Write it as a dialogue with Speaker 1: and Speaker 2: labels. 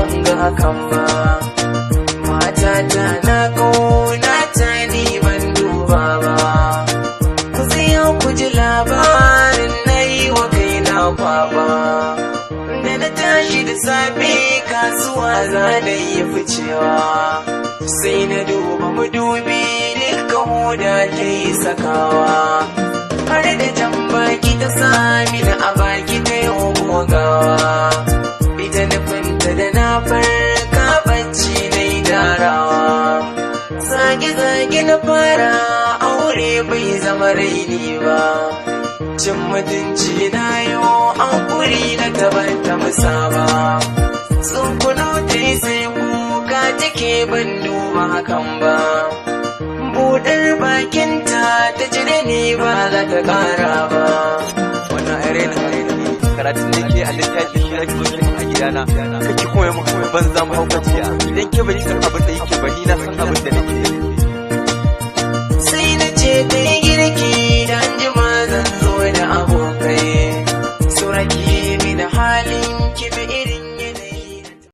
Speaker 1: ban ga hakan ba. Matata na ƙauna ta ni ban duba ba. Ku tsaya ku ji labarin na yi wa kaina kwaba. Da na tashi da safe kasuwa za na yi ficewa, sai na duba madubi duka hoda ta yi sakawa, har da jan baki ta sami na a baki ta yi gogawa. Ita nufinta da na farka bacci na yi darawa, zage-zage na fara aure bai zama raini ba. Cin mutunci na yau hankuri na tabanta musa ba. Tsunkuno ta yi sai kuka take ban duba hakan ba. Buɗar bakinta ta ji da ni ba za ta ƙara ba.
Speaker 2: Wannan arena karatun da ke a littafi shi ake zo a gidana kake kuma yi muka banza mahaukaciya idan ke bari san abin da yake bari